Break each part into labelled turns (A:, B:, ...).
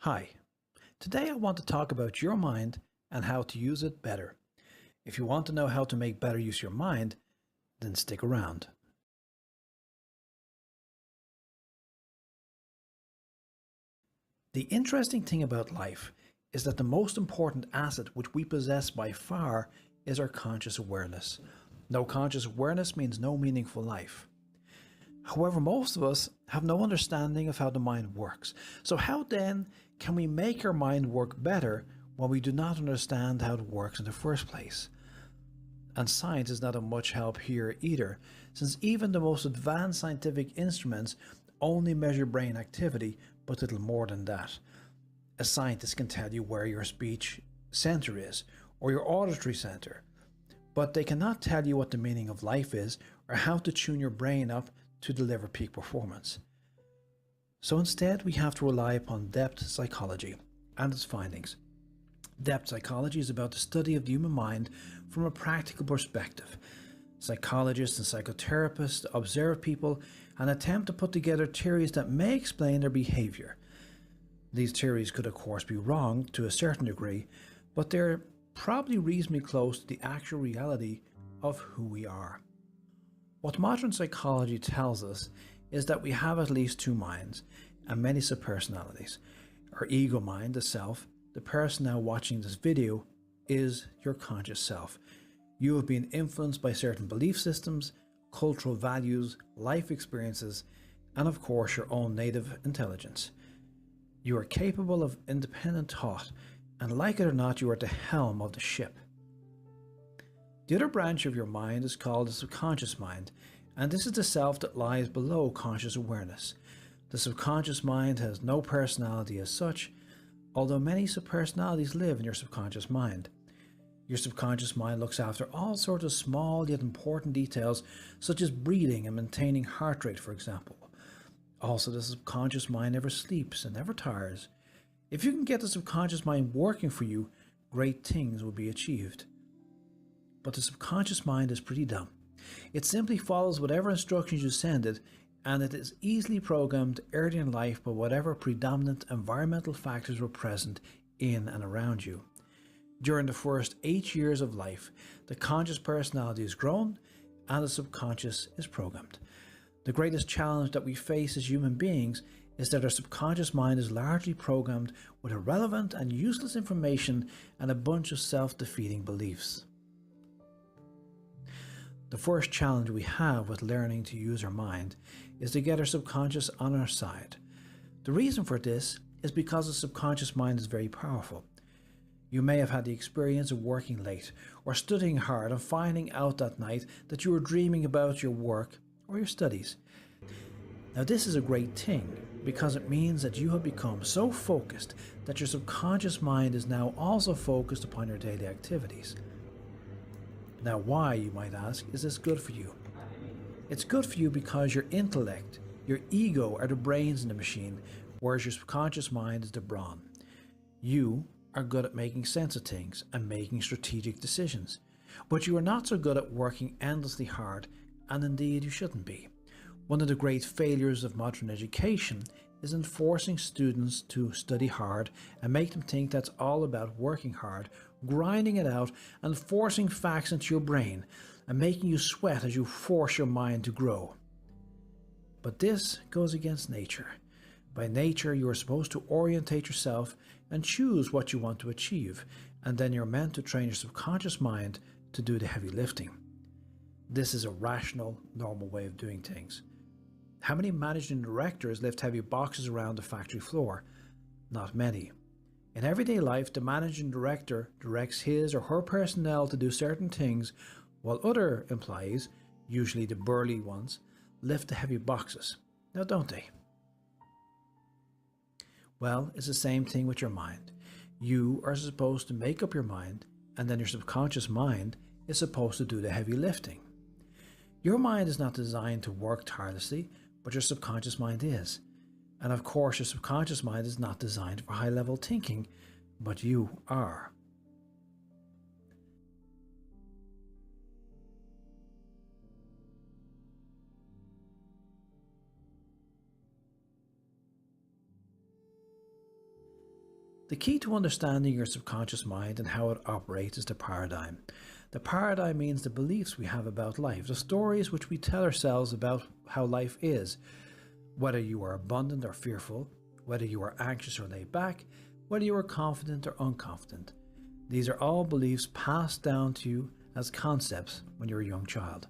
A: Hi, today I want to talk about your mind and how to use it better. If you want to know how to make better use of your mind, then stick around. The interesting thing about life is that the most important asset which we possess by far is our conscious awareness. No conscious awareness means no meaningful life. However, most of us have no understanding of how the mind works. So how then can we make our mind work better when we do not understand how it works in the first place? And science is not of much help here either, since even the most advanced scientific instruments only measure brain activity, but little more than that. A scientist can tell you where your speech center is, or your auditory center, but they cannot tell you what the meaning of life is, or how to tune your brain up to deliver peak performance. So instead, we have to rely upon depth psychology and its findings. Depth psychology is about the study of the human mind from a practical perspective. Psychologists and psychotherapists observe people and attempt to put together theories that may explain their behavior. These theories could of course be wrong to a certain degree, but they're probably reasonably close to the actual reality of who we are. What modern psychology tells us is that we have at least two minds and many subpersonalities. Our ego mind, the self, the person now watching this video, is your conscious self. You have been influenced by certain belief systems, cultural values, life experiences, and of course your own native intelligence. You are capable of independent thought, and like it or not, you are at the helm of the ship. The other branch of your mind is called the subconscious mind, and this is the self that lies below conscious awareness. The subconscious mind has no personality as such, although many subpersonalities live in your subconscious mind. Your subconscious mind looks after all sorts of small yet important details, such as breathing and maintaining heart rate, for example. Also, the subconscious mind never sleeps and never tires. If you can get the subconscious mind working for you, great things will be achieved. But the subconscious mind is pretty dumb. It simply follows whatever instructions you send it, and it is easily programmed early in life by whatever predominant environmental factors were present in and around you. During the first 8 years of life, the conscious personality is grown and the subconscious is programmed. The greatest challenge that we face as human beings is that our subconscious mind is largely programmed with irrelevant and useless information and a bunch of self-defeating beliefs. The first challenge we have with learning to use our mind is to get our subconscious on our side. The reason for this is because the subconscious mind is very powerful. You may have had the experience of working late or studying hard and finding out that night that you were dreaming about your work or your studies. Now this is a great thing because it means that you have become so focused that your subconscious mind is now also focused upon your daily activities. Now why, you might ask, is this good for you? It's good for you because your intellect, your ego are the brains in the machine, whereas your subconscious mind is the brawn. You are good at making sense of things and making strategic decisions, but you are not so good at working endlessly hard, and indeed you shouldn't be. One of the great failures of modern education is in forcing students to study hard and make them think that's all about working hard, grinding it out and forcing facts into your brain and making you sweat as you force your mind to grow. But this goes against nature. By nature, you are supposed to orientate yourself and choose what you want to achieve, and then you're meant to train your subconscious mind to do the heavy lifting. This is a rational, normal way of doing things. How many managing directors lift heavy boxes around the factory floor? Not many. In everyday life, the managing director directs his or her personnel to do certain things, while other employees, usually the burly ones, lift the heavy boxes. Now don't they? Well, it's the same thing with your mind. You are supposed to make up your mind, and then your subconscious mind is supposed to do the heavy lifting. Your mind is not designed to work tirelessly, but your subconscious mind is. And of course, your subconscious mind is not designed for high-level thinking, but you are. The key to understanding your subconscious mind and how it operates is the paradigm. The paradigm means the beliefs we have about life, the stories which we tell ourselves about how life is. Whether you are abundant or fearful, whether you are anxious or laid back, whether you are confident or unconfident. These are all beliefs passed down to you as concepts when you're a young child.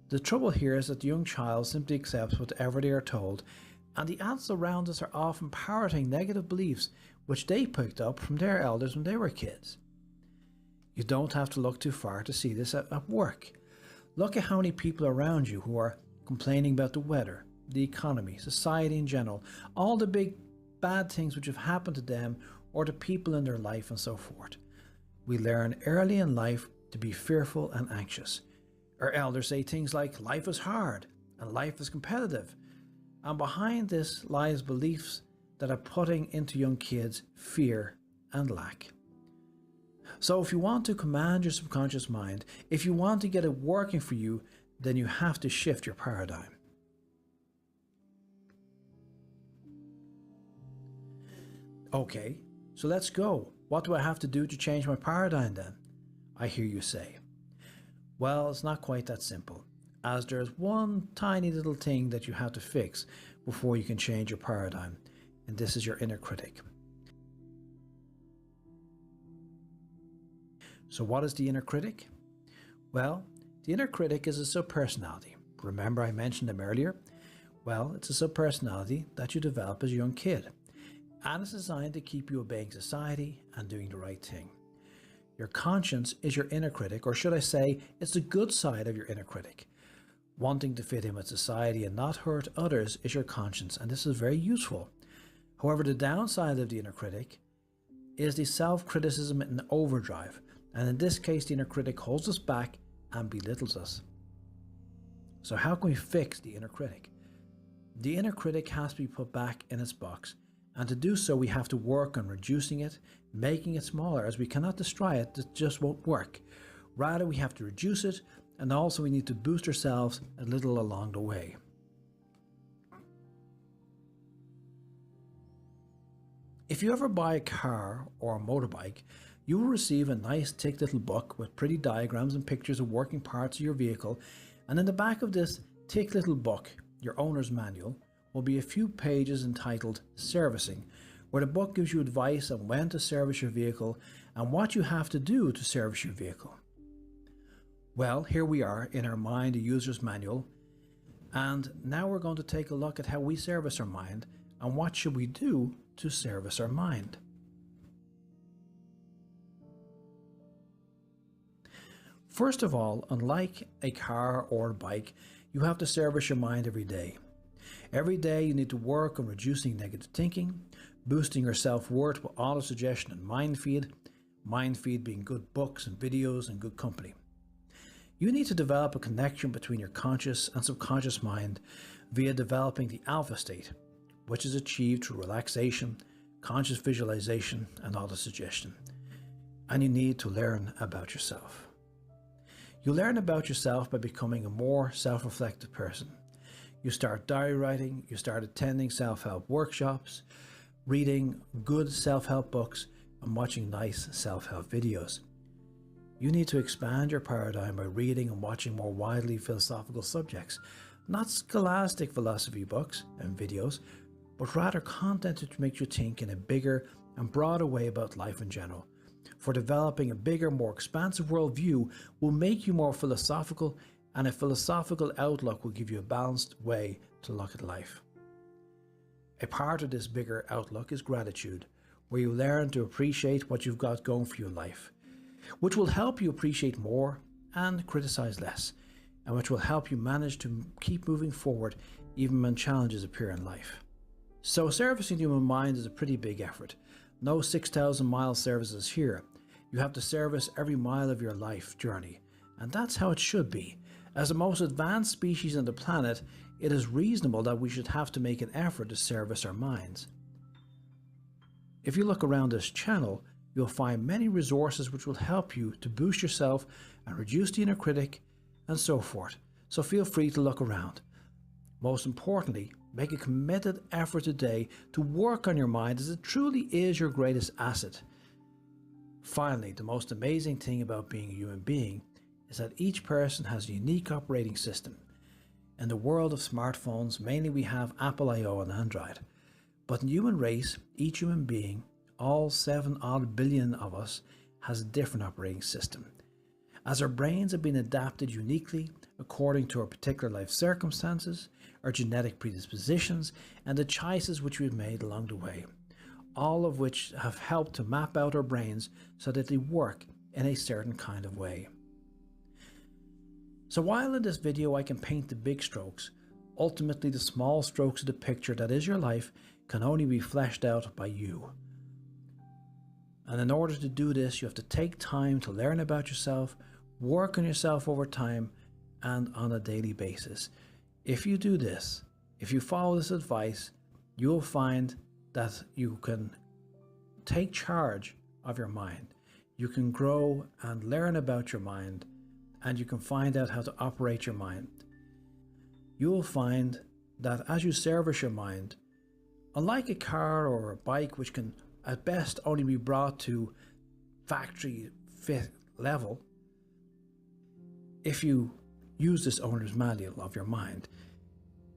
A: The trouble here is that the young child simply accepts whatever they are told, and the adults around us are often parroting negative beliefs which they picked up from their elders when they were kids. You don't have to look too far to see this at work. Look at how many people around you who are complaining about the weather, the economy, society in general, all the big bad things which have happened to them or to people in their life and so forth. We learn early in life to be fearful and anxious. Our elders say things like life is hard and life is competitive. And behind this lies beliefs that are putting into young kids fear and lack. So if you want to command your subconscious mind, if you want to get it working for you, then you have to shift your paradigm. Okay, so let's go. What do I have to do to change my paradigm then? I hear you say. Well, it's not quite that simple, as there's one tiny little thing that you have to fix before you can change your paradigm, and this is your inner critic. So what is the inner critic? Well, the inner critic is a subpersonality. Remember I mentioned them earlier? Well, it's a subpersonality that you develop as a young kid, and it's designed to keep you obeying society and doing the right thing. Your conscience is your inner critic, or should I say, it's the good side of your inner critic. Wanting to fit in with society and not hurt others is your conscience, and this is very useful. However, the downside of the inner critic is the self-criticism in overdrive, and in this case the inner critic holds us back and belittles us. So how can we fix the inner critic? The inner critic has to be put back in its box, and to do so we have to work on reducing it, making it smaller, as we cannot destroy it. It just won't work. Rather, we have to reduce it, and also we need to boost ourselves a little along the way. If you ever buy a car or a motorbike, you will receive a nice thick little book with pretty diagrams and pictures of working parts of your vehicle, and in the back of this thick little book, your owner's manual, will be a few pages entitled Servicing, where the book gives you advice on when to service your vehicle and what you have to do to service your vehicle. Well, here we are in our mind, a user's manual, and now we're going to take a look at how we service our mind and what should we do to service our mind. First of all, unlike a car or a bike, you have to service your mind every day. Every day you need to work on reducing negative thinking, boosting your self-worth with auto-suggestion and mind feed being good books and videos and good company. You need to develop a connection between your conscious and subconscious mind via developing the alpha state, which is achieved through relaxation, conscious visualization and auto-suggestion. And you need to learn about yourself. You learn about yourself by becoming a more self-reflective person. You start diary writing, you start attending self-help workshops, reading good self-help books, and watching nice self-help videos. You need to expand your paradigm by reading and watching more widely philosophical subjects, not scholastic philosophy books and videos, but rather content which makes you think in a bigger and broader way about life in general. For developing a bigger, more expansive worldview will make you more philosophical, and a philosophical outlook will give you a balanced way to look at life. A part of this bigger outlook is gratitude, where you learn to appreciate what you've got going for your life, which will help you appreciate more and criticize less, and which will help you manage to keep moving forward even when challenges appear in life. So servicing the human mind is a pretty big effort. No 6,000 mile services here. You have to service every mile of your life journey, and that's how it should be. As the most advanced species on the planet, it is reasonable that we should have to make an effort to service our minds. If you look around this channel, you'll find many resources which will help you to boost yourself and reduce the inner critic and so forth. So feel free to look around. Most importantly, Make a committed effort today to work on your mind, as it truly is your greatest asset. Finally, the most amazing thing about being a human being is that each person has a unique operating system. In the world of smartphones, mainly we have Apple I/O and Android. But in the human race, each human being, all 7 odd billion of us, has a different operating system. As our brains have been adapted uniquely according to our particular life circumstances, our genetic predispositions, and the choices which we've made along the way, all of which have helped to map out our brains so that they work in a certain kind of way. So while in this video I can paint the big strokes, ultimately the small strokes of the picture that is your life can only be fleshed out by you. And in order to do this, you have to take time to learn about yourself, work on yourself over time and on a daily basis. If you do this, if you follow this advice, you'll find that you can take charge of your mind. You can grow and learn about your mind, and you can find out how to operate your mind. You will find that as you service your mind, unlike a car or a bike which can at best only be brought to factory fit level, if you use this owner's manual of your mind,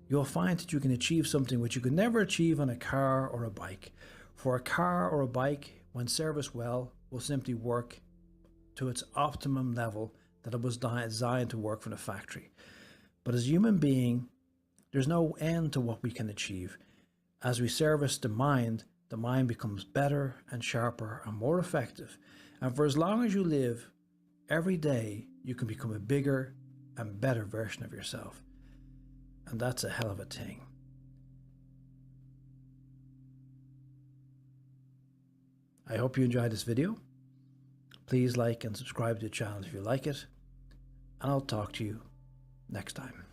A: you'll find that you can achieve something which you could never achieve on a car or a bike. For a car or a bike, when serviced well, will simply work to its optimum level that it was designed to work from the factory. But as a human being, there's no end to what we can achieve. As we service the mind becomes better and sharper and more effective. And for as long as you live, every day you can become a bigger and better version of yourself. And that's a hell of a thing. I hope you enjoyed this video. Please like and subscribe to the channel if you like it. And I'll talk to you next time.